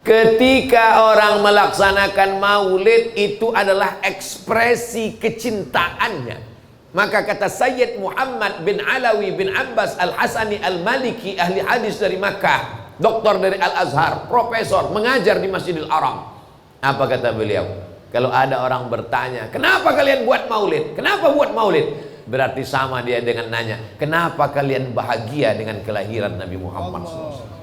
Ketika orang melaksanakan maulid itu adalah ekspresi kecintaannya. Maka kata Sayyid Muhammad bin Alawi bin Abbas Al-Hasani Al-Maliki, ahli hadis dari Makkah, doktor dari Al-Azhar, profesor, mengajar di Masjidil Haram. Apa kata beliau? Kalau ada orang bertanya, kenapa kalian buat maulid? Kenapa buat maulid? Berarti sama dia dengan nanya, kenapa kalian bahagia dengan kelahiran Nabi Muhammad SAW?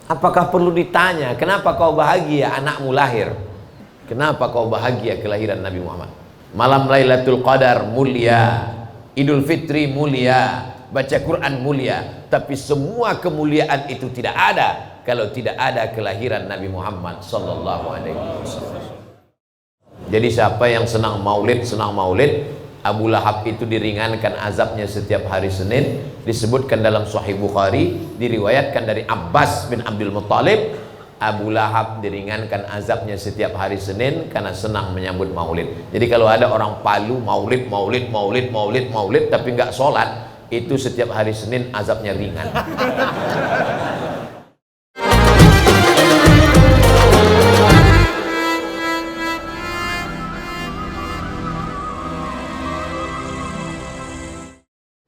Apakah perlu ditanya, kenapa kau bahagia anakmu lahir? Kenapa kau bahagia kelahiran Nabi Muhammad? Malam Lailatul Qadar mulia, Idul Fitri mulia, baca Quran mulia. Tapi semua kemuliaan itu tidak ada kalau tidak ada kelahiran Nabi Muhammad sallallahu alaihi wasallam. Jadi siapa yang senang maulid, Abu Lahab itu diringankan azabnya setiap hari Senin. Disebutkan dalam Sahih Bukhari, diriwayatkan dari Abbas bin Abdul Muttalib, Abu Lahab diringankan azabnya setiap hari Senin karena senang menyambut maulid. Jadi kalau ada orang Palu maulid tapi nggak sholat, itu setiap hari Senin azabnya ringan.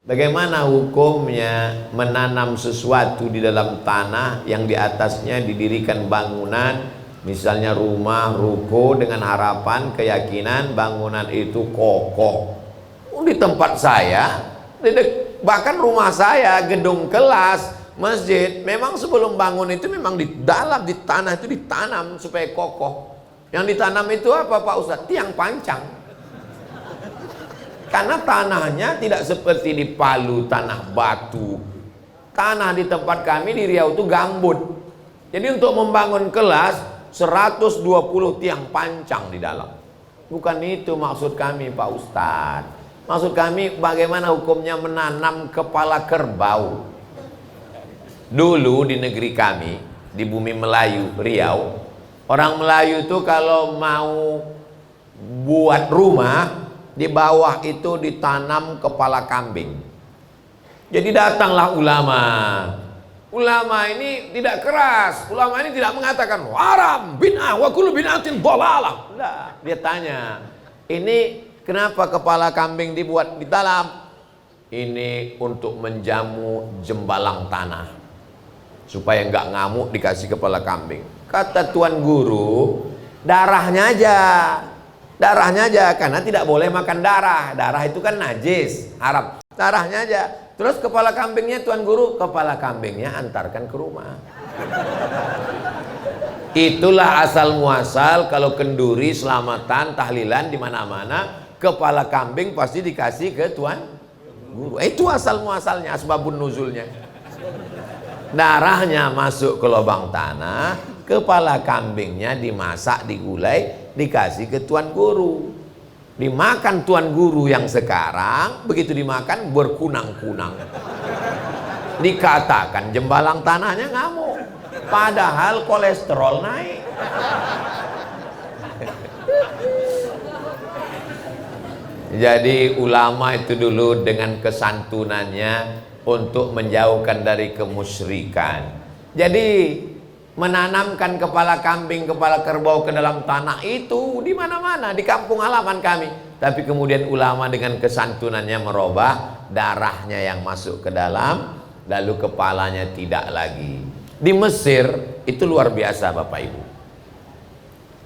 Bagaimana hukumnya menanam sesuatu di dalam tanah yang di atasnya didirikan bangunan, misalnya rumah, ruko, dengan harapan, keyakinan bangunan itu kokoh. Di tempat saya, bahkan rumah saya, gedung kelas, masjid, memang sebelum bangun itu memang di dalam, di tanah itu ditanam supaya kokoh. Yang ditanam itu apa Pak Ustadz? Tiang pancang. Karena tanahnya tidak seperti di Palu, tanah batu. Tanah di tempat kami di Riau itu gambut. Jadi untuk membangun kelas 120 tiang pancang di dalam. Bukan itu maksud kami Pak Ustadz. Maksud kami bagaimana hukumnya menanam kepala kerbau. Dulu di negeri kami, di bumi Melayu, Riau, orang Melayu itu kalau mau buat rumah, di bawah itu ditanam kepala kambing. Jadi datanglah ulama. Ulama ini tidak keras. Ulama ini tidak mengatakan haram, bid'ah, wa kullu bid'atin dhalalah. Nah, dia tanya, ini kenapa kepala kambing dibuat di dalam? Ini untuk menjamu jembalang tanah, supaya nggak ngamuk dikasih kepala kambing. Kata tuan guru, darahnya aja, karena tidak boleh makan darah. Darah itu kan najis, haram. Darahnya aja. Terus kepala kambingnya tuan guru, kepala kambingnya antarkan ke rumah. Itulah asal muasal kalau kenduri, selamatan, tahlilan di mana-mana, kepala kambing pasti dikasih ke tuan guru. Itu asal muasalnya, asbabun nuzulnya. Darahnya masuk ke lubang tanah, kepala kambingnya dimasak, digulai, dikasih ke tuan guru. Dimakan tuan guru yang sekarang, begitu dimakan berkunang-kunang. Dikatakan jembalang tanahnya ngamuk, padahal kolesterol naik. Jadi ulama itu dulu dengan kesantunannya untuk menjauhkan dari kemusyrikan. Jadi menanamkan kepala kambing, kepala kerbau ke dalam tanah itu di mana-mana di kampung halaman kami. Tapi kemudian ulama dengan kesantunannya merubah, darahnya yang masuk ke dalam, lalu kepalanya tidak lagi. Di Mesir itu luar biasa Bapak Ibu.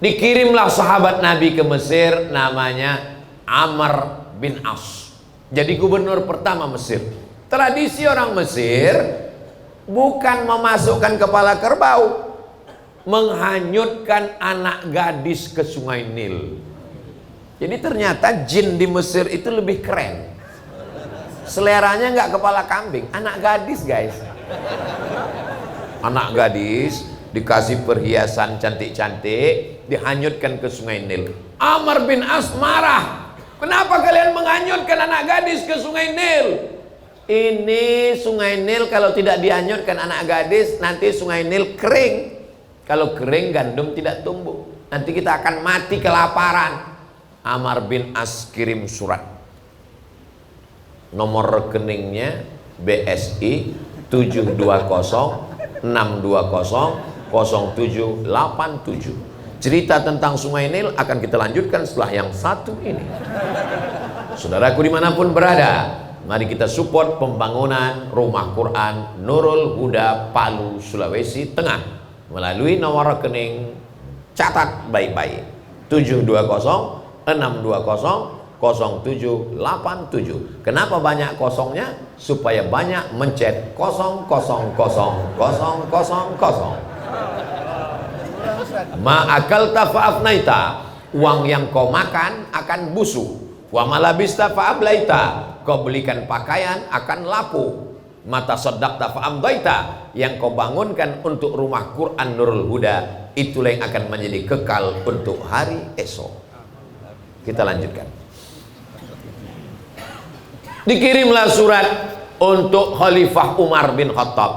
Dikirimlah sahabat Nabi ke Mesir, namanya Amr bin As. Jadi gubernur pertama Mesir. Tradisi orang Mesir bukan memasukkan kepala kerbau, menghanyutkan anak gadis ke sungai Nil. Jadi ternyata jin di Mesir itu lebih keren. Seleranya nggak kepala kambing, anak gadis guys. Anak gadis dikasih perhiasan cantik-cantik, dihanyutkan ke sungai Nil. Amr bin As marah. Kenapa kalian menghanyutkan anak gadis ke sungai Nil? Ini sungai Nil kalau tidak dihanyutkan anak gadis, nanti sungai Nil kering. Kalau kering gandum tidak tumbuh. Nanti kita akan mati kelaparan. Amr bin As kirim surat. Nomor rekeningnya BSI 720 620 0787. Cerita tentang Sungai Nil akan kita lanjutkan setelah yang satu ini. Saudaraku dimanapun berada, mari kita support pembangunan Rumah Quran Nurul Huda Palu, Sulawesi Tengah melalui nomor rekening, catat baik-baik, 720-620-0787. Kenapa banyak kosongnya? Supaya banyak mencet 0000000. Ma'akalta fa'afnaita, uang yang kau makan akan busuk. Wa malabista fa'ablaita, kau belikan pakaian akan lapu. Mata saddaqta fa'amdaita, yang kau bangunkan untuk Rumah Quran Nurul Huda, itulah yang akan menjadi kekal untuk hari esok. Kita lanjutkan. Dikirimlah surat untuk Khalifah Umar bin Khattab.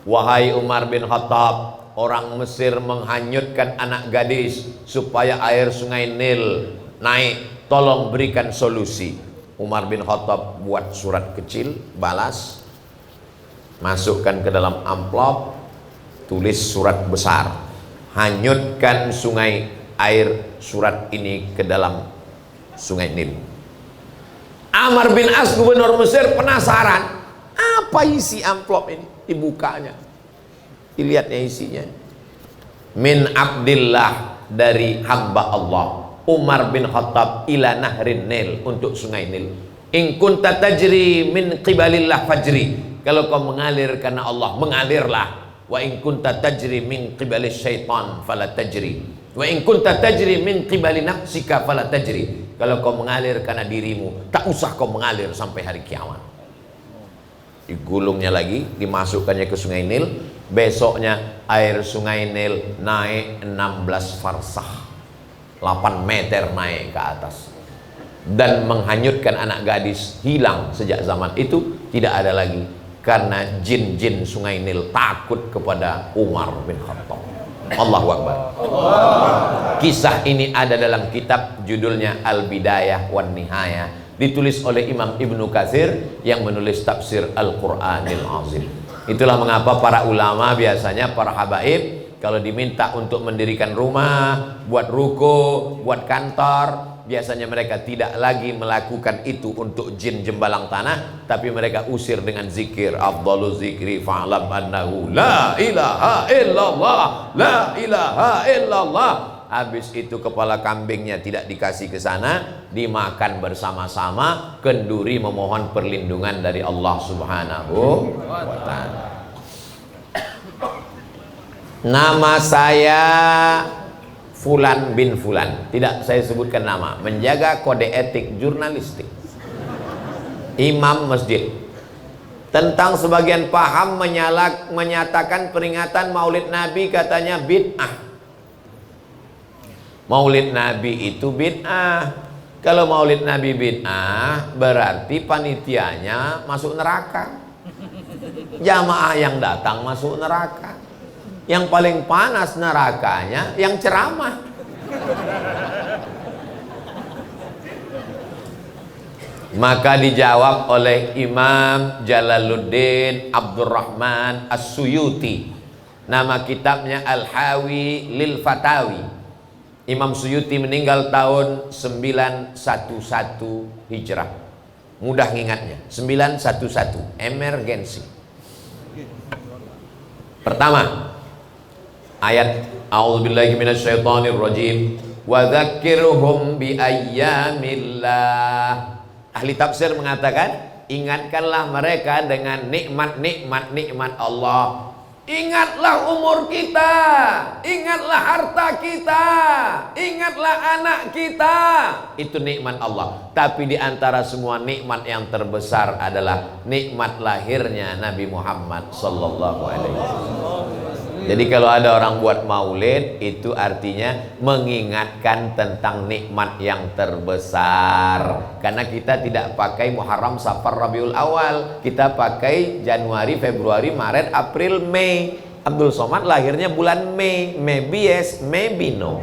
Wahai Umar bin Khattab, orang Mesir menghanyutkan anak gadis supaya air Sungai Nil naik, tolong berikan solusi. Umar bin Khattab buat surat kecil, balas, masukkan ke dalam amplop, tulis surat besar, hanyutkan sungai air surat ini ke dalam Sungai Nil. Amr bin As, gubernur Mesir, penasaran, apa isi amplop ini? Dibukanya, dilihatnya isinya. Min Abdillah, dari hamba Allah, Umar bin Khattab, ila nahrin Nil, untuk Sungai Nil. In kunta tajri min qibalillah fajri, kalau kau mengalir karena Allah, mengalirlah. Wa in kunta tajri min qibalis syaitan fala tajri, wa in kunta tajri min qibali nafsika fala tajri, kalau kau mengalir karena dirimu, tak usah kau mengalir sampai hari kiamat. Digulungnya lagi, dimasukkannya ke Sungai Nil. Besoknya air Sungai Nil naik 16 farsah, 8 meter naik ke atas, dan menghanyutkan anak gadis. Hilang sejak zaman itu, tidak ada lagi, karena jin-jin Sungai Nil takut kepada Umar bin Khattab. Allahu Akbar. Kisah ini ada dalam kitab judulnya Al-Bidayah wan Nihayah, ditulis oleh Imam Ibnu Katsir yang menulis tafsir Al-Qur'anil Azim. Itulah mengapa para ulama biasanya, para habaib, kalau diminta untuk mendirikan rumah, buat ruko, buat kantor, biasanya mereka tidak lagi melakukan itu untuk jin jembalang tanah, tapi mereka usir dengan zikir. Afdhalu zikri fa'lam annahu la ilaha illallah, la ilaha illallah. Habis itu kepala kambingnya tidak dikasih ke sana, dimakan bersama-sama, kenduri memohon perlindungan dari Allah Subhanahu wa ta'ala. Nama saya Fulan bin Fulan, tidak saya sebutkan nama, menjaga kode etik jurnalistik, imam masjid. Tentang sebagian paham menyatakan peringatan Maulid Nabi katanya bid'ah. Maulid Nabi itu bid'ah. Kalau Maulid Nabi bid'ah, berarti panitianya masuk neraka, jamaah yang datang masuk neraka. Yang paling panas nerakanya yang ceramah. Maka dijawab oleh Imam Jalaluddin Abdurrahman As-Suyuti, nama kitabnya Al-Hawi Lil Fatawi. Imam Suyuti meninggal tahun 911 Hijrah. Mudah ngingatnya, 911, emergensi. Pertama, ayat a'udzubillahi minasyaitonirrajim, wa dzakirhum bi ayyamillah. Ahli tafsir mengatakan, ingatkanlah mereka dengan nikmat Allah. Ingatlah umur kita, ingatlah harta kita, ingatlah anak kita. Itu nikmat Allah. Tapi di antara semua nikmat yang terbesar adalah nikmat lahirnya Nabi Muhammad sallallahu alaihi wasallam. Jadi kalau ada orang buat maulid, itu artinya mengingatkan tentang nikmat yang terbesar. Karena kita tidak pakai Muharram, Safar, Rabiul Awal, kita pakai Januari, Februari, Maret, April, Mei. Abdul Somad lahirnya bulan Mei. Maybe yes, maybe no.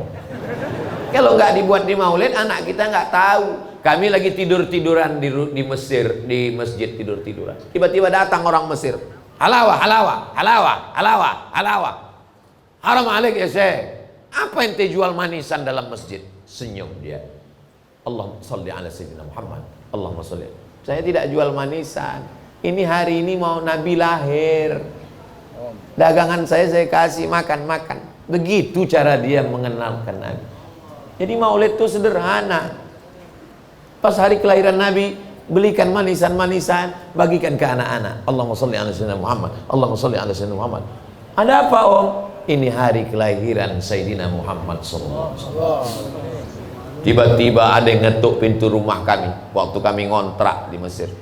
Kalau nggak dibuat di maulid, anak kita nggak tahu. Kami lagi tidur-tiduran di Mesir, di masjid tidur-tiduran. Tiba-tiba datang orang Mesir. Halawa, halawa, halawa, halawa, halawa. Haram alaik ya Syekh. Apa ente jual manisan dalam masjid? Senyum dia. Allahumma sholli ala sayyidina Muhammad. Allahumma sholli. Saya tidak jual manisan. Ini hari ini mau Nabi lahir. Dagangan saya kasih makan. Begitu cara dia mengenalkan Nabi. Jadi maulid itu sederhana. Pas hari kelahiran Nabi, belikan manisan-manisan, bagikan ke anak-anak. Allahumma sholli ala sayyidina Muhammad. Allahumma sholli ala sayyidina Muhammad. Ada apa Om? Ini hari kelahiran Sayyidina Muhammad sallallahu alaihi wasallam. Tiba-tiba ada yang ngetuk pintu rumah kami waktu kami ngontrak di Mesir.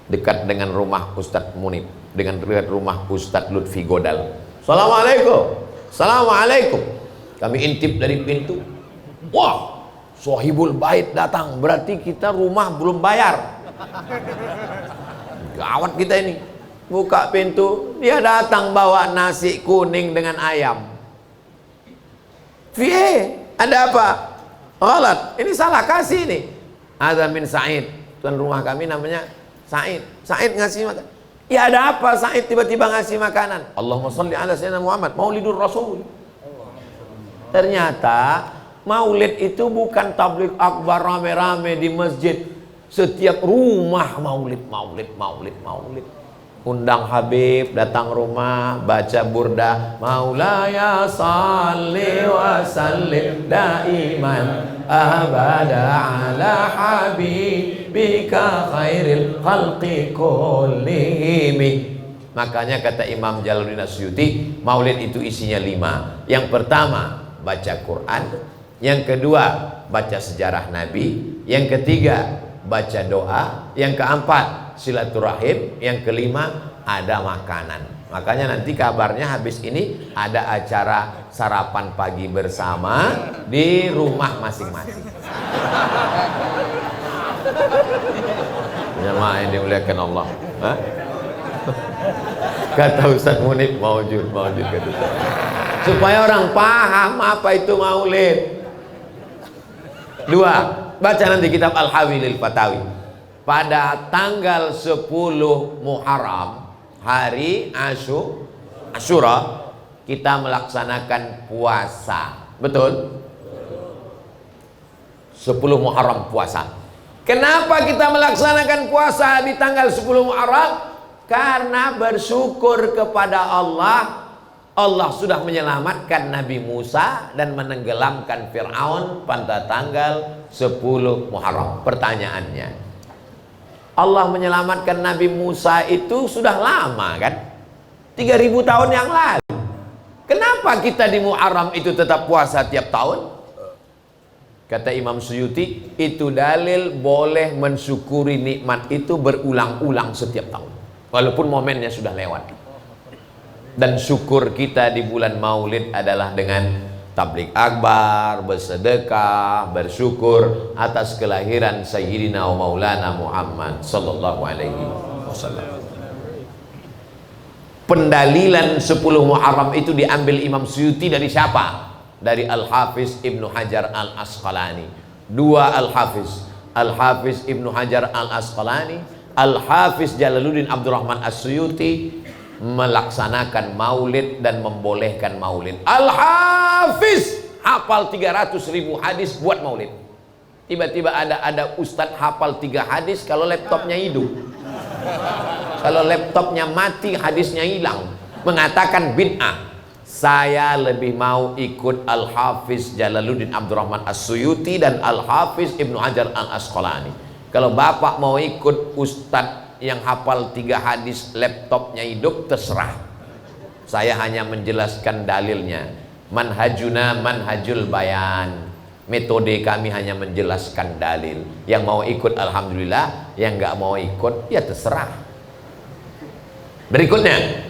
Dekat dengan rumah Ustadz Munib, dengan dekat rumah Ustadz Lutfi Godal. Assalamualaikum. Assalamualaikum. Kami intip dari pintu. Wah, Sohibul Bait datang, berarti kita rumah belum bayar. Gawat kita ini. Buka pintu, dia datang bawa nasi kuning dengan ayam. Ada apa? Ghalat, ini salah kasih nih. Ada min Said, tuan rumah kami namanya Said. Said ngasih makan. Ya ada apa Said tiba-tiba ngasih makanan? Allahumma sholli ala sayyidina Muhammad, Maulidur Rasul. Ternyata maulid itu bukan tabligh akbar rame-rame di masjid. Setiap rumah maulid. Undang Habib datang rumah, baca burda, Maulaya salli wa sallim daiman abada ala habibika khairil khalqi kullihim. Makanya kata Imam Jalaluddin Asyuti, maulid itu isinya 5. Yang pertama baca Quran, yang kedua baca sejarah Nabi, yang ketiga baca doa, yang keempat silaturahim, yang kelima ada makanan. Makanya nanti kabarnya habis ini ada acara sarapan pagi bersama di rumah masing-masing. Jemaah yang dimuliakan Allah. Hah? Kata Ustaz Munib maujud kata. Supaya orang paham apa itu maulid. 2, baca nanti kitab Al-Hawilil Fatawi. Pada tanggal 10 Muharram, hari Asyura, kita melaksanakan puasa. Betul? 10 Muharram puasa. Kenapa kita melaksanakan puasa di tanggal 10 Muharram? Karena bersyukur kepada Allah. Allah sudah menyelamatkan Nabi Musa dan menenggelamkan Fir'aun pada tanggal 10 Muharram. Pertanyaannya, Allah menyelamatkan Nabi Musa itu sudah lama kan? 3000 tahun yang lalu. Kenapa kita di Muharram itu tetap puasa tiap tahun? Kata Imam Suyuti, itu dalil boleh mensyukuri nikmat itu berulang-ulang setiap tahun, walaupun momennya sudah lewat. Dan syukur kita di bulan Maulid adalah dengan tabligh akbar, bersedekah, bersyukur atas kelahiran Sayyidina wa Maulana Muhammad sallallahu alaihi wasallam. Pendalilan 10 Muharram itu diambil Imam Suyuti dari siapa? Dari Al-Hafiz Ibnu Hajar Al-Asqalani. 2 Al-Hafiz. Al-Hafiz Ibnu Hajar Al-Asqalani, Al-Hafiz Jalaluddin Abdurrahman As-Suyuti melaksanakan maulid dan membolehkan maulid. Al-Hafiz hafal 300.000 hadis buat maulid. Tiba-tiba ada ustadz hafal 3 hadis kalau laptopnya hidup. Kalau laptopnya mati hadisnya hilang. Mengatakan bid'ah. Saya lebih mau ikut Al-Hafiz Jalaluddin Abdurrahman As-Suyuti dan Al-Hafiz Ibnu Hajar Al-Asqalani. Kalau bapak mau ikut ustadz yang hafal 3 hadis laptopnya hidup, terserah. Saya hanya menjelaskan dalilnya. Manhajuna manhajul bayan. Metode kami hanya menjelaskan dalil. Yang mau ikut alhamdulillah, yang nggak mau ikut ya terserah. Berikutnya,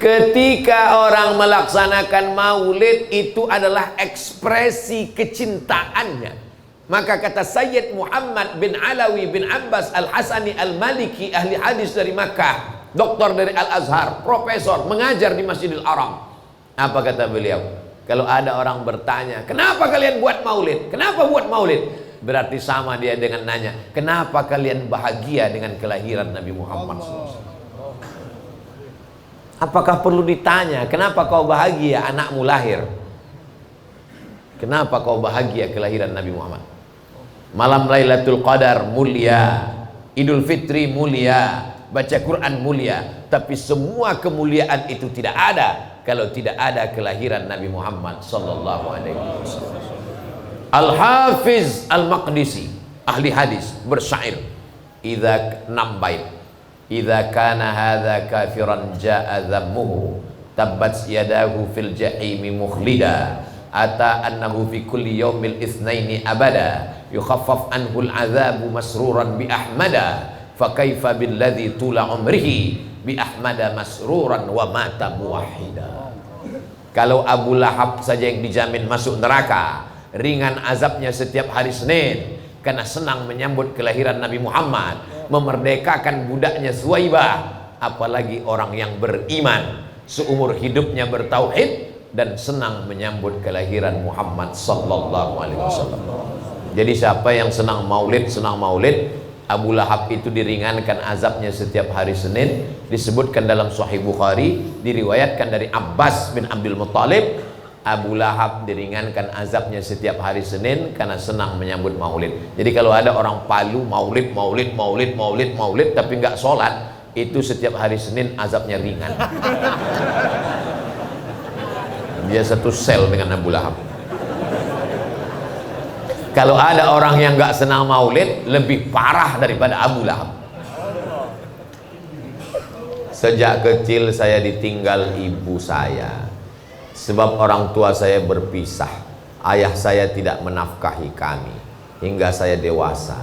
ketika orang melaksanakan maulid itu adalah ekspresi kecintaannya. Maka kata Sayyid Muhammad bin Alawi bin Abbas Al-Hasani Al-Maliki, ahli hadis dari Makkah, doktor dari Al-Azhar, profesor, mengajar di Masjidil Haram. Apa kata beliau? Kalau ada orang bertanya, kenapa kalian buat maulid? Kenapa buat maulid? Berarti sama dia dengan nanya, kenapa kalian bahagia dengan kelahiran Nabi Muhammad SAW? Apakah perlu ditanya, kenapa kau bahagia anakmu lahir? Kenapa kau bahagia kelahiran Nabi Muhammad? Malam Lailatul Qadar mulia, Idul Fitri mulia, baca Quran mulia, tapi semua kemuliaan itu tidak ada kalau tidak ada kelahiran Nabi Muhammad sallallahu alaihi wasallam. Al-Hafiz Al-Maqdisi, ahli hadis, bersyair, idza nambait idza kana hadza kafiran jaa dhammuhu tabbat yadahu fil jahimi mukhlida ata annahu fi kulli yaumil itsnaini abada yukhaffaf anhu al-'adzabu masruran bi ahmada fa kaifa billadzi tula umrihi bi ahmada masruran wa mata muwahhida. Kalau Abu Lahab saja yang dijamin masuk neraka, ringan azabnya setiap hari Senin karena senang menyambut kelahiran Nabi Muhammad, memerdekakan budaknya Suwaibah, apalagi orang yang beriman seumur hidupnya bertauhid dan senang menyambut kelahiran Muhammad sallallahu alaihi wasallam. Jadi siapa yang senang maulid, Abu Lahab itu diringankan azabnya setiap hari Senin. Disebutkan dalam Sahih Bukhari, diriwayatkan dari Abbas bin Abdul Muttalib, Abu Lahab diringankan azabnya setiap hari Senin karena senang menyambut maulid. Jadi kalau ada orang Palu maulid tapi nggak sholat, itu setiap hari Senin azabnya ringan. Dia satu sel dengan Abu Lahab. Kalau ada orang yang nggak senang maulid, lebih parah daripada Abu Lahab. Sejak kecil saya ditinggal ibu saya. Sebab orang tua saya berpisah, ayah saya tidak menafkahi kami hingga saya dewasa.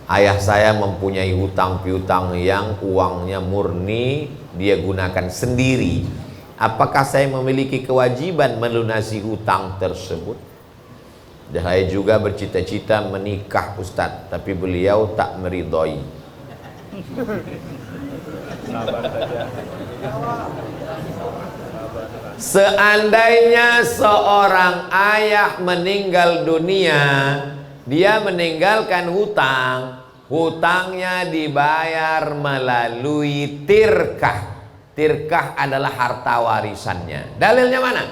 Ayah saya mempunyai hutang piutang yang uangnya murni dia gunakan sendiri. Apakah saya memiliki kewajiban melunasi hutang tersebut? Saya juga bercita-cita menikah Ustadz, tapi beliau tak meridhoi. Seandainya seorang ayah meninggal dunia, dia meninggalkan hutang, hutangnya dibayar melalui tirkah. Tirkah adalah harta warisannya. Dalilnya mana?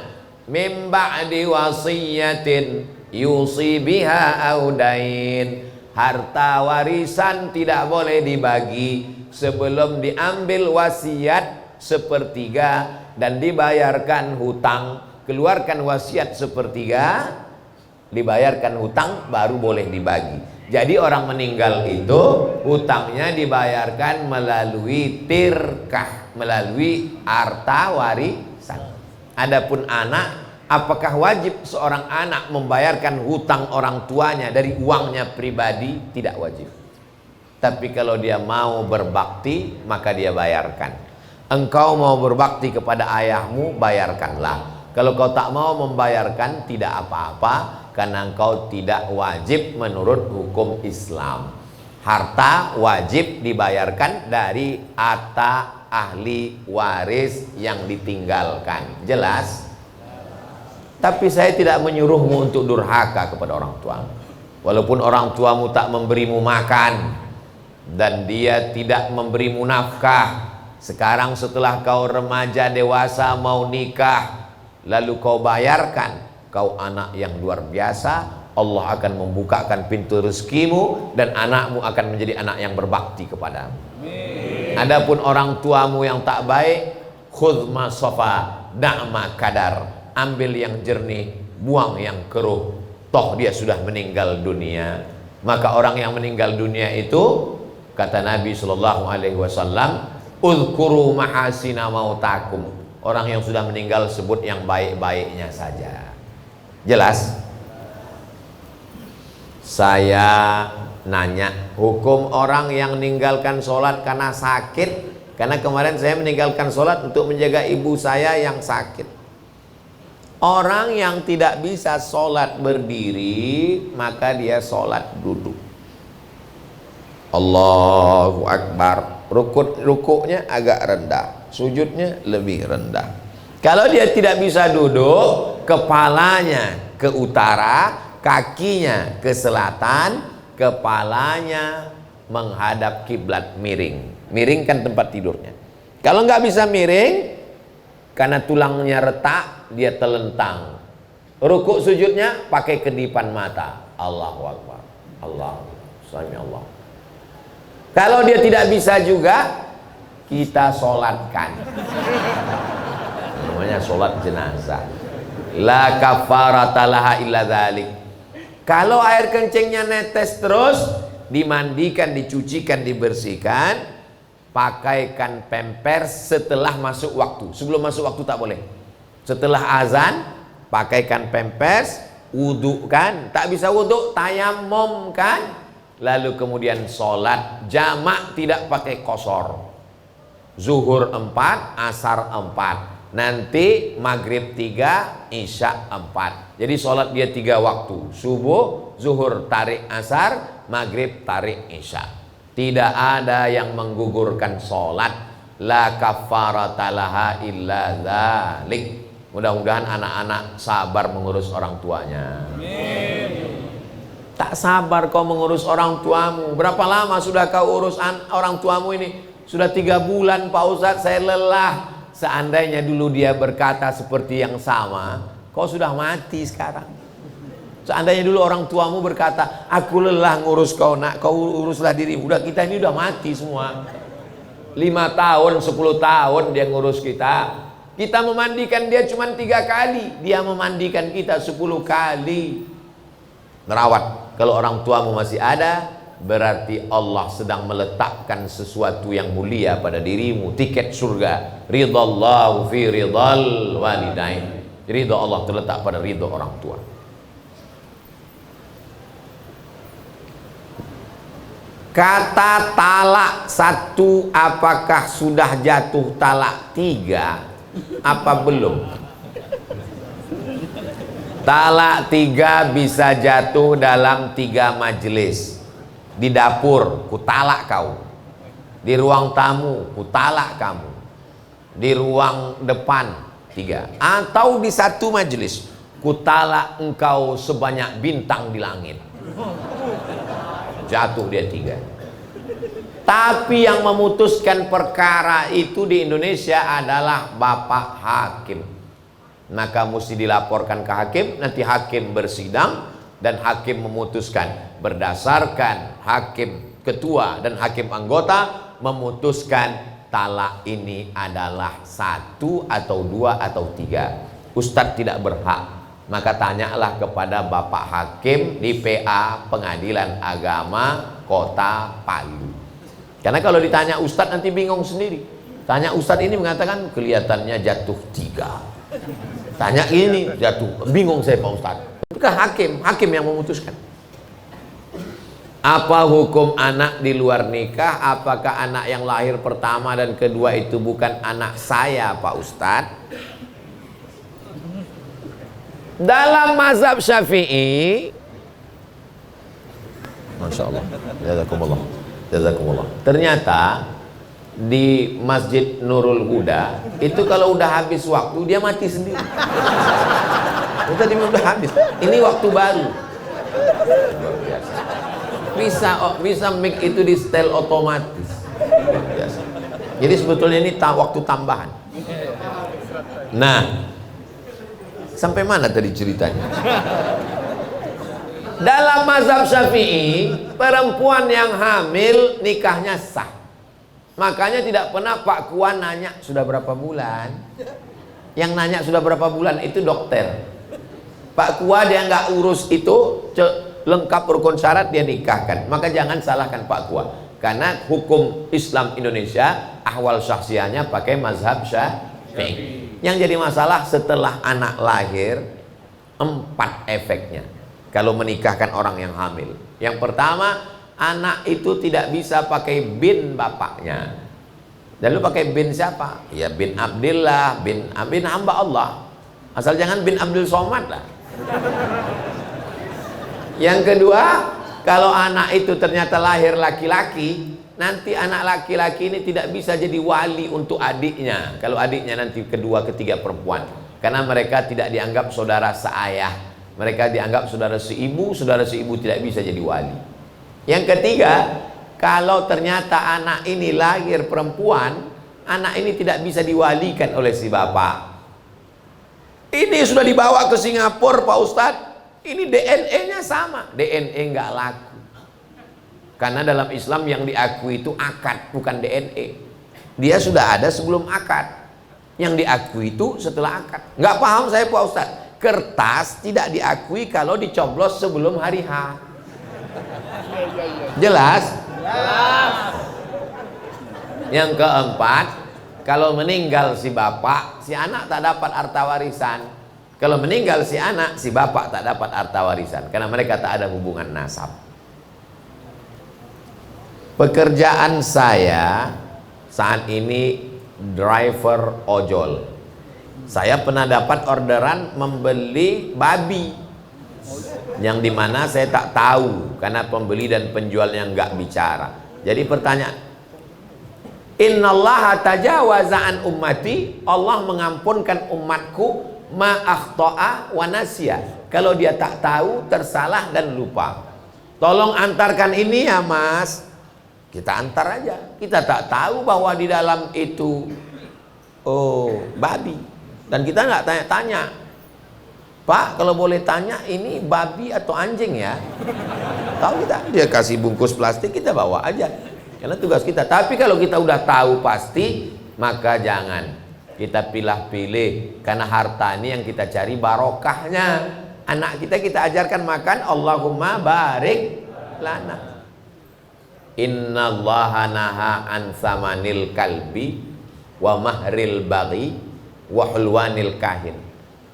Mim ba'di wasiyatin yusi biha audain. Harta warisan tidak boleh dibagi sebelum diambil wasiat sepertiga dan dibayarkan hutang. Keluarkan wasiat sepertiga, dibayarkan hutang, baru boleh dibagi. Jadi orang meninggal itu hutangnya dibayarkan melalui tirkah, melalui harta warisan. Adapun anak, apakah wajib seorang anak membayarkan hutang orang tuanya dari uangnya pribadi? Tidak wajib. Tapi kalau dia mau berbakti, maka dia bayarkan. Engkau mau berbakti kepada ayahmu, bayarkanlah. Kalau kau tak mau membayarkan, tidak apa-apa, karena engkau tidak wajib menurut hukum Islam. Harta wajib dibayarkan dari harta ahli waris yang ditinggalkan. Jelas? Tapi saya tidak menyuruhmu untuk durhaka kepada orang tua. Walaupun orang tuamu tak memberimu makan dan dia tidak memberimu nafkah, sekarang setelah kau remaja dewasa mau nikah, lalu kau bayarkan, kau anak yang luar biasa. Allah akan membukakan pintu rezekimu dan anakmu akan menjadi anak yang berbakti kepadamu. Adapun orang tuamu yang tak baik, khudh ma safa da'ma kadar, ambil yang jernih, buang yang keruh, toh dia sudah meninggal dunia. Maka orang yang meninggal dunia itu, kata Nabi SAW, uzkuru mahasina mautakum. Orang yang sudah meninggal sebut yang baik-baiknya saja. Jelas? Saya nanya, hukum orang yang meninggalkan sholat karena sakit. Karena kemarin saya meninggalkan sholat untuk menjaga ibu saya yang sakit. Orang yang tidak bisa sholat berdiri, maka dia sholat duduk. Allahu Akbar. Rukuknya agak rendah, sujudnya lebih rendah. Kalau dia tidak bisa duduk, kepalanya ke utara, kakinya ke selatan, kepalanya menghadap kiblat, miring. Miringkan tempat tidurnya. Kalau nggak bisa miring, karena tulangnya retak, dia telentang. Rukuk sujudnya pakai kedipan mata. Allahu Akbar. Allah. Sami Allah. Kalau dia tidak bisa juga, kita sholatkan. Namanya sholat jenazah. La kafarata laha illa dzalik. Kalau air kencingnya netes terus, dimandikan, dicucikan, dibersihkan, pakaikan pampers setelah masuk waktu. Sebelum masuk waktu tak boleh. Setelah azan, pakaikan pampers, wudukan. Tak bisa wuduk, tayamum kan. Lalu kemudian sholat jamak, tidak pakai qashar. Zuhur 4, asar 4. Nanti maghrib 3, isya 4. Jadi sholat dia 3 waktu. Subuh, zuhur, tarik asar, maghrib, tarik isya. Tidak ada yang menggugurkan sholat. La kafarata laha illa dzalik. Mudah-mudahan anak-anak sabar mengurus orang tuanya. Amin. Tak sabar kau mengurus orang tuamu. Berapa lama sudah kau urus orang tuamu ini? Sudah 3 bulan Pak Ustadz, saya lelah. Seandainya dulu dia berkata seperti yang sama, kau sudah mati sekarang. Seandainya dulu orang tuamu berkata, aku lelah ngurus kau nak, kau uruslah dirimu. Udah, kita ini udah mati semua. 5 tahun, 10 tahun dia ngurus kita. Kita memandikan dia cuma 3 kali, dia memandikan kita 10 kali. Merawat. Kalau orang tuamu masih ada, berarti Allah sedang meletakkan sesuatu yang mulia pada dirimu. Tiket surga. Ridallahu fi ridal walidain. Ridha Allah terletak pada ridha orang tua. Kata talak 1, apakah sudah jatuh talak 3? Apa belum? Talak 3 bisa jatuh dalam 3 majelis. Di dapur, kutalak kau. Di ruang tamu, kutalak kamu. Di ruang depan, 3. Atau di 1 majelis, kutalak engkau sebanyak bintang di langit. Jatuh dia 3. Tapi yang memutuskan perkara itu di Indonesia adalah Bapak Hakim. Maka mesti dilaporkan ke hakim, nanti hakim bersidang dan hakim memutuskan berdasarkan hakim ketua dan hakim anggota memutuskan talak ini adalah 1 atau 2 atau 3. Ustadz tidak berhak, maka tanyalah kepada Bapak Hakim di PA Pengadilan Agama Kota Palu. Karena kalau ditanya Ustadz nanti bingung sendiri. Tanya Ustadz ini mengatakan kelihatannya jatuh 3. Tanya ini jatuh, bingung saya Pak Ustadz. Bukan hakim yang memutuskan. Apa hukum anak di luar nikah? Apakah anak yang lahir pertama dan kedua itu bukan anak saya Pak Ustadz? Dalam mazhab Syafi'i, Masya Allah, jazakumullah, jazakumullah. Ternyata di Masjid Nurul Huda itu kalau udah habis waktu dia mati sendiri. Itu tadi udah habis. Ini waktu baru. Luar biasa. Bisa mic itu di setel otomatis. Luar biasa. Jadi sebetulnya ini waktu tambahan. Nah, sampai mana tadi ceritanya? Dalam mazhab Syafi'i, perempuan yang hamil nikahnya sah. Makanya tidak pernah Pak Kuan nanya sudah berapa bulan. Yang nanya sudah berapa bulan itu dokter. Pak Kua dia nggak urus itu lengkap rukun syarat dia nikahkan. Maka jangan salahkan Pak Kua. Karena hukum Islam Indonesia ahwal syakhsiahnya pakai mazhab Syafi'i. Yang jadi masalah setelah anak lahir 4 efeknya. Kalau menikahkan orang yang hamil. Yang pertama, anak itu tidak bisa pakai bin bapaknya. Lalu pakai bin siapa? Ya bin Abdillah, bin hamba Allah. Asal jangan bin Abdul Somad lah. Yang kedua, kalau anak itu ternyata lahir laki-laki, nanti anak laki-laki ini tidak bisa jadi wali untuk adiknya. Kalau adiknya nanti kedua, ketiga perempuan. Karena mereka tidak dianggap saudara seayah. Mereka dianggap saudara seibu tidak bisa jadi wali. Yang ketiga, kalau ternyata anak ini lahir perempuan, anak ini tidak bisa diwalikan oleh si bapak. Ini sudah dibawa ke Singapura Pak Ustadz. Ini DNA-nya sama. DNA nggak laku. Karena dalam Islam yang diakui itu akad, bukan DNA. Dia sudah ada sebelum akad. Yang diakui itu setelah akad. Nggak paham saya Pak Ustadz. Kertas tidak diakui kalau dicoblos sebelum hari H. Jelas? Yang keempat, kalau meninggal si bapak, si anak tak dapat harta warisan. Kalau meninggal si anak, si bapak tak dapat harta warisan. Karena mereka tak ada hubungan nasab. Pekerjaan saya saat ini driver ojol. Saya pernah dapat orderan membeli babi, yang dimana saya tak tahu karena pembeli dan penjualnya nggak bicara. Jadi pertanyaan, Innallaha tajawaza an ummati, Allah mengampunkan umatku ma akhta'a wa nasya. Kalau dia tak tahu, tersalah dan lupa. Tolong antarkan ini ya Mas. Kita antar aja. Kita tak tahu bahwa di dalam itu babi. Dan kita nggak tanya-tanya. Pak, kalau boleh tanya ini babi atau anjing ya? Tahu kita, dia kasih bungkus plastik, kita bawa aja. Karena tugas kita. Tapi kalau kita udah tahu pasti, maka jangan kita pilih-pilih. Karena harta ini yang kita cari barokahnya. Anak kita ajarkan makan Allahumma barik lana. Innallaha naha an samanil kalbi wa mahril baghi wa hulwanil kahin.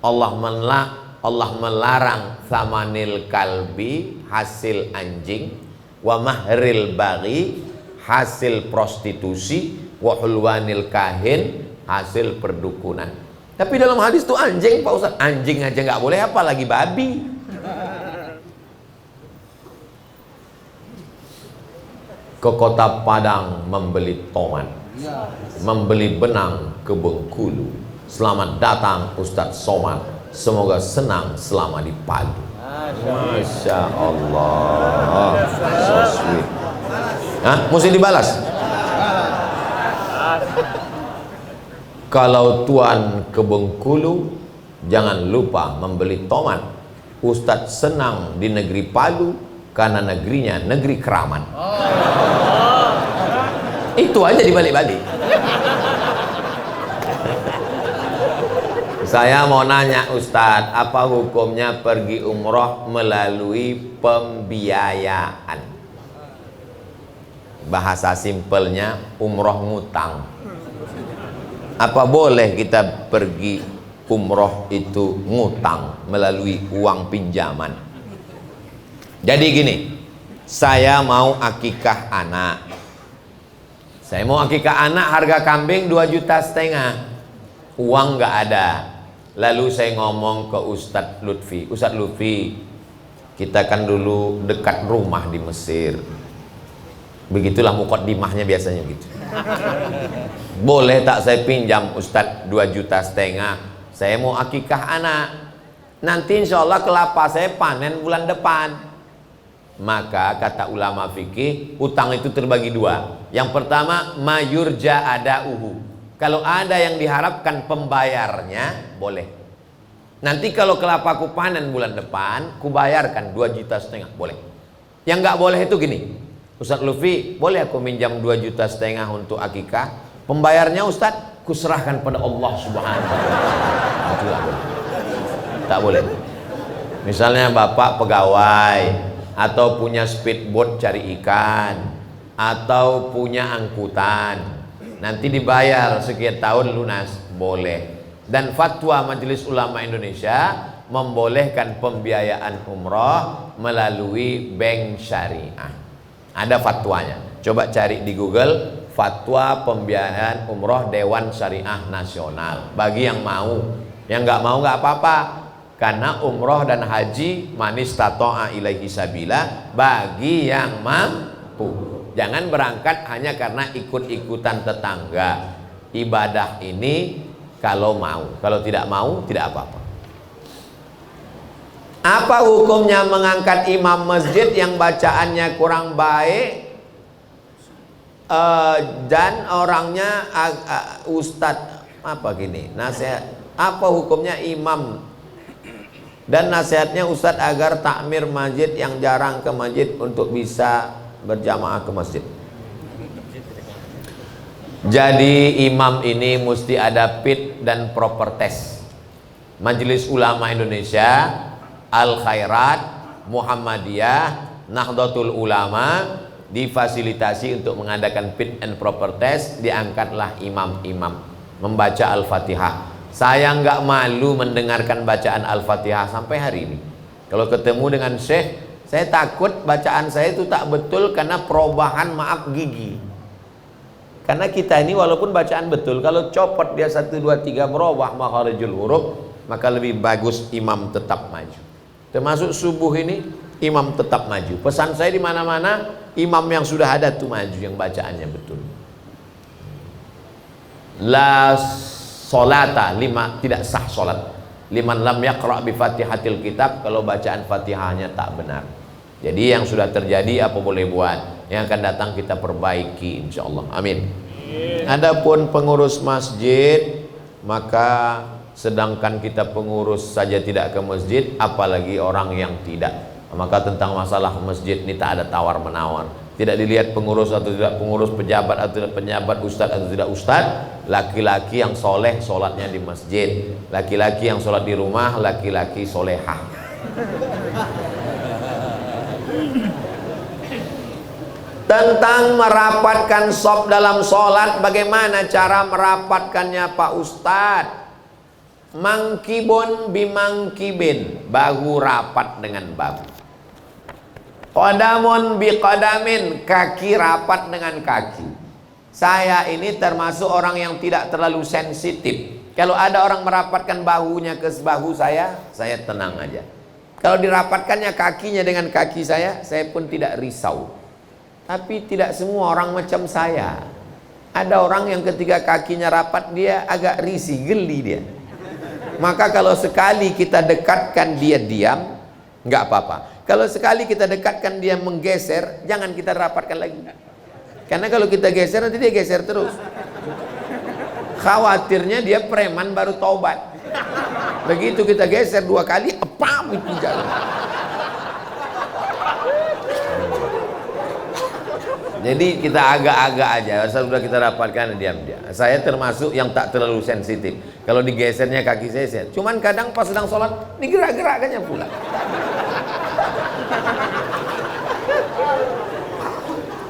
Allah melarang samanil kalbi, hasil anjing, wa mahril baghi, hasil prostitusi, wa hulwanil kahin, hasil perdukunan. Tapi dalam hadis itu anjing Pak Ustaz. Anjing aja nggak boleh, apalagi babi. Ke kota Padang membeli tomat, membeli benang ke Bengkulu. Selamat datang Ustadz Somad, semoga senang selama di Palu. Masya Allah, so sweet. Hah? Mesti dibalas. Kalau tuan ke Bengkulu, jangan lupa membeli tomat. Ustadz senang di negeri Palu karena negerinya negeri keramat. Itu aja dibalik-balik. Saya mau nanya Ustadz, apa hukumnya pergi umroh melalui pembiayaan? Bahasa simpelnya umroh ngutang. Apa boleh kita pergi umroh itu ngutang melalui uang pinjaman? Jadi gini, saya mau akikah anak. Saya mau akikah anak, harga kambing 2,5 juta. Uang nggak ada. Lalu saya ngomong ke Ustadz Lutfi, Ustadz Lutfi, kita kan dulu dekat rumah di Mesir. Begitulah muqaddimahnya biasanya gitu. Boleh tak saya pinjam Ustadz 2,5 juta? Saya mau akikah anak. Nanti insya Allah kelapa saya panen bulan depan. Maka kata ulama fikih, utang itu terbagi dua. Yang pertama, mayurja ada uhu. Kalau ada yang diharapkan pembayarnya, boleh. Nanti kalau kelapaku panen bulan depan, ku bayarkan 2,5 juta, boleh. Yang nggak boleh itu gini, Ustadz Lutfi, boleh aku minjam 2,5 juta untuk akikah? Pembayarnya Ustadz, ku serahkan pada Allah Subhanahu wa Ta'ala. Itu nggak boleh. Tak boleh. Misalnya bapak pegawai, atau punya speedboat cari ikan, atau punya angkutan, nanti dibayar sekian tahun lunas, boleh. Dan fatwa Majelis Ulama Indonesia membolehkan pembiayaan umroh melalui bank syariah. Ada fatwanya, coba cari di Google, fatwa pembiayaan umroh Dewan Syariah Nasional. Bagi yang mau, yang nggak mau nggak apa-apa. Karena umroh dan haji manis tato'a ilaihi sabila, bagi yang mampu. Jangan berangkat hanya karena ikut-ikutan tetangga. Ibadah ini kalau mau, kalau tidak mau tidak apa-apa. Apa hukumnya mengangkat imam masjid yang bacaannya kurang baik dan orangnya ustadz apa gini? Nasihat Apa hukumnya imam dan nasihatnya Ustadz agar takmir masjid yang jarang ke masjid untuk bisa berjamaah ke masjid? Jadi imam ini mesti ada fit dan proper test. Majelis Ulama Indonesia, Al Khairat, Muhammadiyah, Nahdlatul Ulama difasilitasi untuk mengadakan fit and proper test. Diangkatlah imam-imam membaca Al-Fatihah. Saya nggak malu mendengarkan bacaan Al-Fatihah sampai hari ini. Kalau ketemu dengan syekh, saya takut bacaan saya itu tak betul karena perubahan maaf gigi. Karena kita ini walaupun bacaan betul, kalau copot dia 1, 2, 3 merubah makharijul huruf, maka lebih bagus imam tetap maju. Termasuk subuh ini imam tetap maju. Pesan saya di mana-mana imam yang sudah ada tuh maju, yang bacaannya betul. La solata, tidak sah solat liman lam yaqra bi fatihatil kitab, kalau bacaan fatihahnya tak benar. Jadi yang sudah terjadi apa boleh buat, yang akan datang kita perbaiki insyaallah. Amin. Adapun pengurus masjid, maka sedangkan kita pengurus saja tidak ke masjid, apalagi orang yang tidak. Maka tentang masalah masjid ini tak ada tawar menawar. Tidak dilihat pengurus atau tidak pengurus, pejabat atau tidak pejabat, ustadz atau tidak ustadz. Laki-laki yang soleh sholatnya di masjid, laki-laki yang sholat di rumah, laki-laki solehah. Tentang merapatkan shop dalam sholat, bagaimana cara merapatkannya Pak Ustadz? Mangkibun bimangkibin, bahu rapat dengan bahu. Qadamun biqadamin, kaki rapat dengan kaki. Saya ini termasuk orang yang tidak terlalu sensitif. Kalau ada orang merapatkan bahunya ke bahu saya tenang aja. Kalau dirapatkannya kakinya dengan kaki saya pun tidak risau. Tapi tidak semua orang macam saya. Ada orang yang ketika kakinya rapat dia agak risih, geli dia. Maka kalau sekali kita dekatkan dia diam, nggak apa-apa. Kalau sekali kita dekatkan dia menggeser, jangan kita rapatkan lagi. Karena kalau kita geser nanti dia geser terus. Khawatirnya dia preman baru taubat. Begitu kita geser 2 kali, epam itu jalan. Jadi kita agak-agak aja, sudah kita rapatkan diam dia. Saya termasuk yang tak terlalu sensitif. Kalau digesernya kaki saya, cuman kadang pas sedang sholat digerak-gerakannya pula.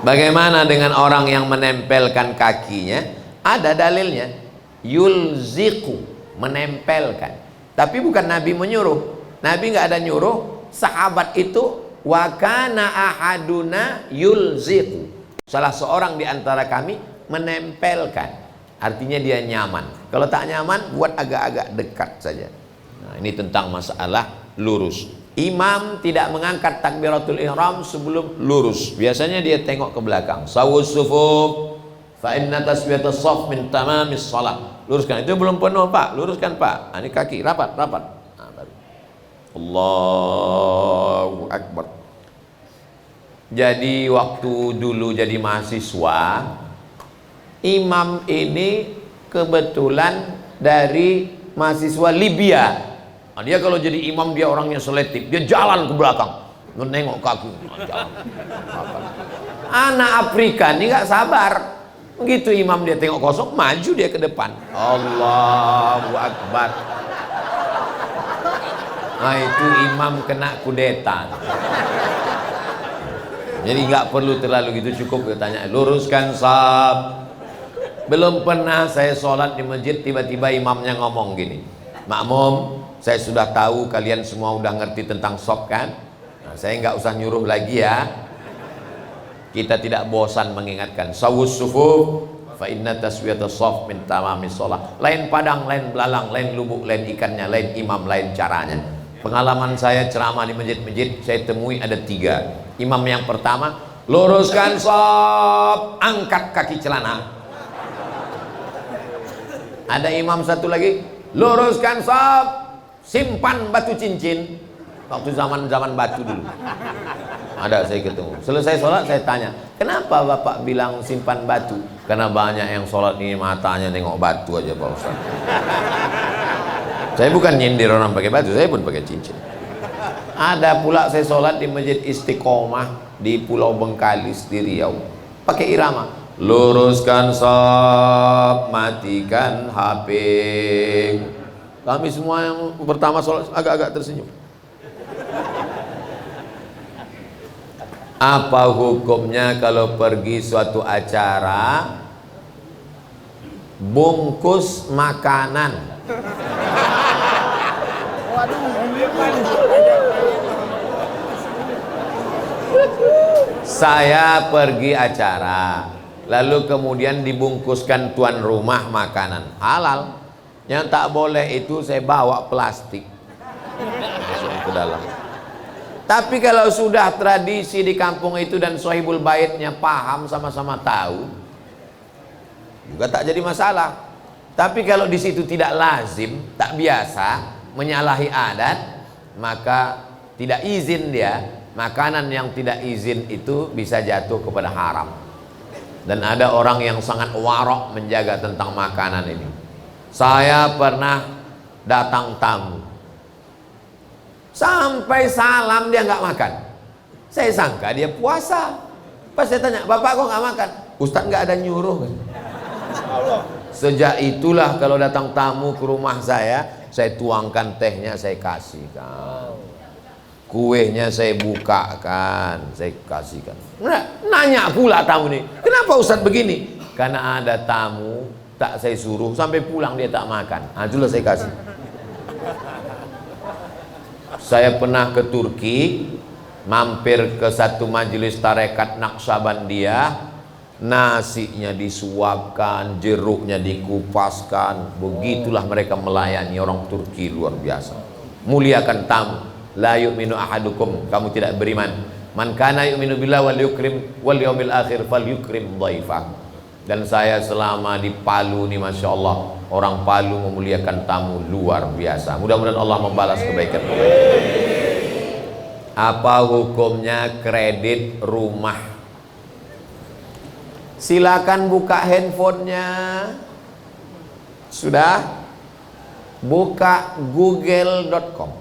Bagaimana dengan orang yang menempelkan kakinya? Ada dalilnya, yulziku, menempelkan. Tapi bukan Nabi menyuruh. Nabi nggak ada nyuruh. Sahabat itu wakana ahaduna yulziku. Salah seorang di antara kami menempelkan. Artinya dia nyaman. Kalau tak nyaman, buat agak-agak dekat saja. Nah, ini tentang masalah lurus. Imam tidak mengangkat takbiratul ihram sebelum lurus. Biasanya dia tengok ke belakang. Sawus sufuf fa inna taswiyatas shaf min tamamis shalah. Luruskan. Itu belum penuh, Pak. Luruskan, Pak. Nah, ini kaki rapat. Nah, baru. Allahu akbar. Jadi waktu dulu jadi mahasiswa, imam ini kebetulan dari mahasiswa Libya. Nah, dia kalau jadi imam dia orangnya selektif, dia jalan ke belakang, menengok kaki. Anak Afrika ini nggak sabar, begitu imam dia tengok kosong, maju dia ke depan. Allahu Akbar. Nah itu imam kena kudeta. Jadi nggak perlu terlalu gitu, cukup ditanya luruskan saf. Belum pernah saya sholat di masjid tiba-tiba imamnya ngomong gini, makmum, saya sudah tahu kalian semua udah ngerti tentang saf kan? Nah, saya nggak usah nyuruh lagi ya. Kita tidak bosan mengingatkan sawus sufuf fa inna taswiyatas shaf min tamamis shalah. Lain padang, lain belalang, lain lubuk, lain ikannya, lain imam, lain caranya. Pengalaman saya ceramah di masjid-masjid, saya temui ada 3. Imam yang pertama, luruskan shaf, angkat kaki celana. Ada imam satu lagi, luruskan shaf, simpan batu cincin. Waktu zaman batu dulu. Ada saya ketemu. Selesai sholat saya tanya, kenapa Bapak bilang simpan batu? Karena banyak yang sholat ini matanya nengok batu aja Pak Ustaz. Saya bukan nyindir orang pakai baju, saya pun pakai cincin. Ada pula saya sholat di Masjid Istiqomah di Pulau Bengkalis di Riau, pakai irama. Luruskan shaf, matikan HP. Kami semua yang pertama sholat agak-agak tersenyum. Apa hukumnya kalau pergi suatu acara bungkus makanan? Saya pergi acara, lalu kemudian dibungkuskan tuan rumah makanan halal. Yang tak boleh itu saya bawa plastik masuk ke dalam. Tapi kalau sudah tradisi di kampung itu dan sahibul baitnya paham, sama-sama tahu, juga tak jadi masalah. Tapi kalau di situ tidak lazim, tak biasa, menyalahi adat, maka tidak izin dia. Makanan yang tidak izin itu bisa jatuh kepada haram. Dan ada orang yang sangat warok menjaga tentang makanan ini. Saya pernah datang tamu, sampai salam dia nggak makan. Saya sangka dia puasa. Pas saya tanya, bapak kok nggak makan? Ustadz nggak ada nyuruh. Sejak itulah kalau datang tamu ke rumah saya tuangkan tehnya, saya kasihkan. Kuenya saya bukakan, saya kasihkan. Nanya pula tamu nih, kenapa Ustadz begini? Karena ada tamu tak saya suruh, sampai pulang dia tak makan. Itulah saya kasih. Saya pernah ke Turki, mampir ke satu majelis tarekat Naqsabandiyah. Nasinya disuapkan, jeruknya dikupaskan. Begitulah mereka melayani orang Turki, luar biasa. Muliakan tamu. La yu'minu ahadukum, kamu tidak beriman. Man kana yu'minu billah wal yukrim wal yaumil akhir fal yukrim dhaifah. Dan saya selama di Palu nih, Masya Allah, orang Palu memuliakan tamu luar biasa. Mudah-mudahan Allah membalas kebaikan-kebaikan. Apa hukumnya kredit rumah? Silakan buka handphonenya. Sudah? Buka google.com,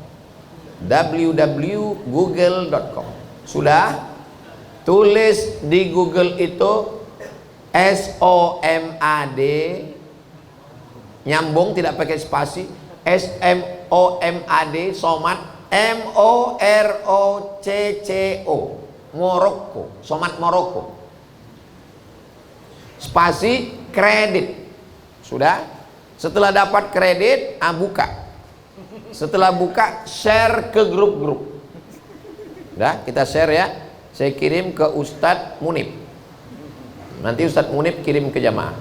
www.google.com. Sudah? Tulis di Google itu SOMAD, nyambung tidak pakai spasi, SMOMAD, Somad, MOROCCO, Moroko, Somad Moroko. Spasi kredit. Sudah? Setelah dapat kredit, buka. Setelah buka, share ke grup-grup. Udah, kita share ya. Saya kirim ke Ustadz Munib. Nanti Ustadz Munib kirim ke jamaah.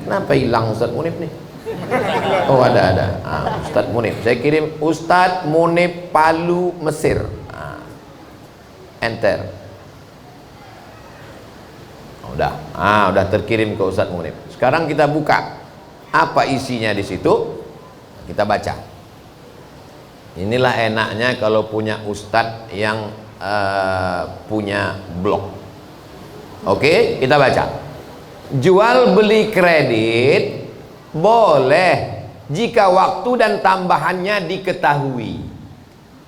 Kenapa hilang Ustadz Munib nih? Oh, ada. Ustadz Munib. Saya kirim Ustadz Munib Palu Mesir. Enter. Udah terkirim ke Ustadz Munib. Sekarang kita buka. Apa isinya di situ? Kita baca. Inilah enaknya kalau punya ustadz yang punya blog. Oke, kita baca. Jual beli kredit boleh jika waktu dan tambahannya diketahui.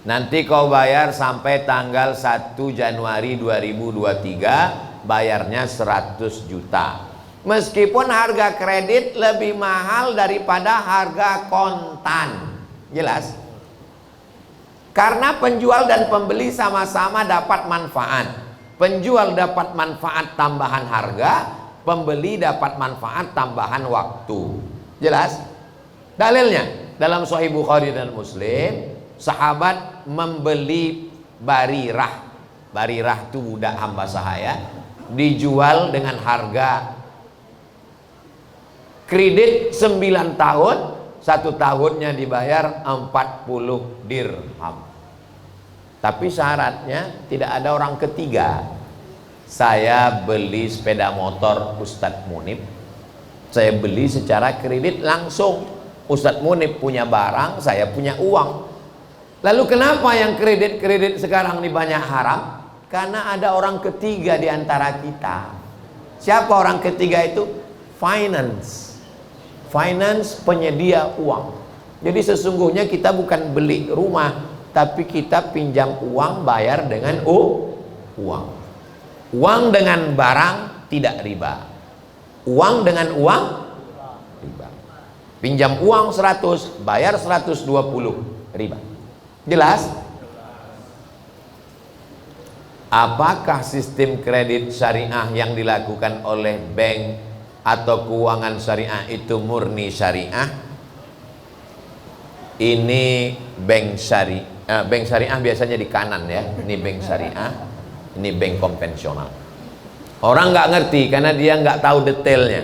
Nanti kau bayar sampai tanggal 1 Januari 2023, bayarnya 100 juta. Meskipun harga kredit lebih mahal daripada harga kontan. Jelas? Karena penjual dan pembeli sama-sama dapat manfaat. Penjual dapat manfaat tambahan harga, pembeli dapat manfaat tambahan waktu. Jelas? Dalilnya dalam Sahih Bukhari dan Muslim, sahabat membeli Barirah. Barirah itu budak hamba sahaya, dijual dengan harga kredit 9 tahun, 1 tahunnya dibayar 40 dirham. Tapi syaratnya tidak ada orang ketiga. Saya beli sepeda motor Ustadz Munib, saya beli secara kredit langsung. Ustadz Munib punya barang, saya punya uang. Lalu kenapa yang kredit-kredit sekarang ini banyak haram? Karena ada orang ketiga di antara kita. Siapa orang ketiga itu? Finance, penyedia uang. Jadi sesungguhnya kita bukan beli rumah, tapi kita pinjam uang bayar dengan uang. Uang dengan barang tidak riba. Uang dengan uang riba. Pinjam uang 100, bayar 120 riba. Jelas? Apakah sistem kredit syariah yang dilakukan oleh bank atau keuangan syariah itu murni syariah? Ini bank syariah. Bank syariah biasanya di kanan ya. Ini bank syariah, ini bank konvensional. Orang nggak ngerti karena dia nggak tahu detailnya.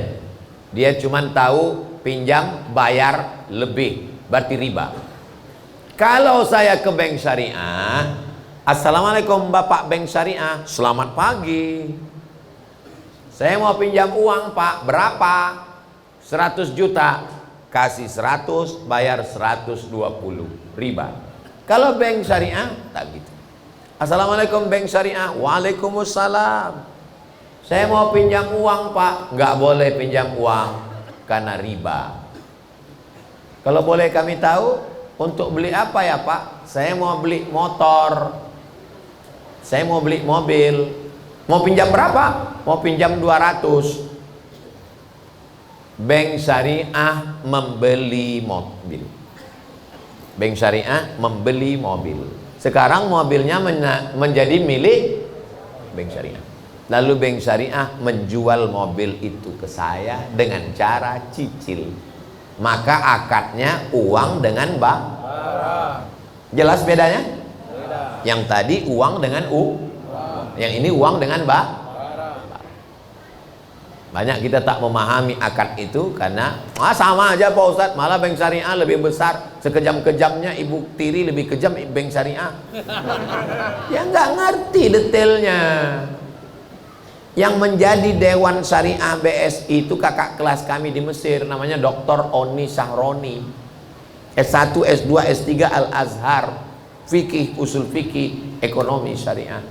Dia cuma tahu pinjam bayar lebih, berarti riba. Kalau saya ke bank syariah, assalamualaikum Bapak bank syariah, selamat pagi. Saya mau pinjam uang Pak, berapa? 100 juta. Kasih 100, bayar 120, riba. Kalau bank syariah, tak gitu. Assalamualaikum bank syariah, waalaikumsalam. Saya mau pinjam uang Pak, nggak boleh pinjam uang karena riba. Kalau boleh kami tahu, untuk beli apa ya Pak? Saya mau beli motor, saya mau beli mobil. Mau pinjam berapa? Mau pinjam 200. Bank syariah membeli mobil. Bank syariah membeli mobil. Sekarang mobilnya menjadi milik bank syariah. Lalu bank syariah menjual mobil itu ke saya dengan cara cicil. Maka akadnya uang dengan bank. Jelas bedanya? Yang tadi uang dengan yang ini uang dengan bank. Banyak kita tak memahami akad itu karena sama aja Pak Ustadz, malah bank syariah lebih besar, sekejam-kejamnya ibu tiri lebih kejam bank syariah. Ya nggak ngerti detailnya. Yang menjadi Dewan Syariah BSI itu kakak kelas kami di Mesir, namanya Dr. Oni Sahroni, S1, S2, S3 Al-Azhar, fikih, usul fikih, ekonomi syariah.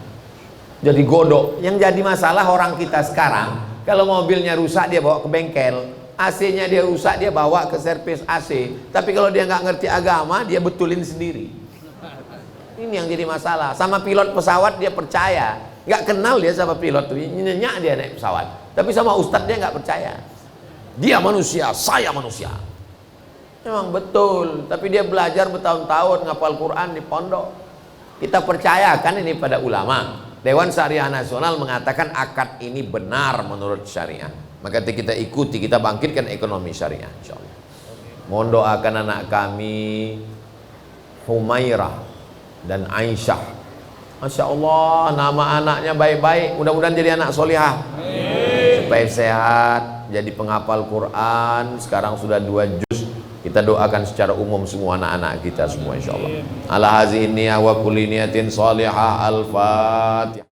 Jadi godok. Yang jadi masalah orang kita sekarang, kalau mobilnya rusak dia bawa ke bengkel, AC-nya dia rusak dia bawa ke servis AC. Tapi kalau dia nggak ngerti agama, dia betulin sendiri. Ini yang jadi masalah. Sama pilot pesawat dia percaya, nggak kenal dia sama pilot tuh, nyenyak dia naik pesawat. Tapi sama ustadz dia nggak percaya. Dia manusia, saya manusia. Memang betul. Tapi dia belajar bertahun-tahun ngapal Quran di pondok. Kita percayakan ini pada ulama. Dewan Syariah Nasional mengatakan akad ini benar menurut syariah. Maka kita ikuti, kita bangkitkan ekonomi syariah, insyaallah. Mohon doakan anak kami Humairah dan Aisyah. Masya Allah, nama anaknya baik-baik. Mudah-mudahan jadi anak solihah, supaya sehat, jadi penghafal Quran. Sekarang sudah 2 juz. Kita doakan secara umum semua anak-anak kita semua insyaallah. Ala hazihi niyah wa kulli niyatin salihah. Al-Fatihah.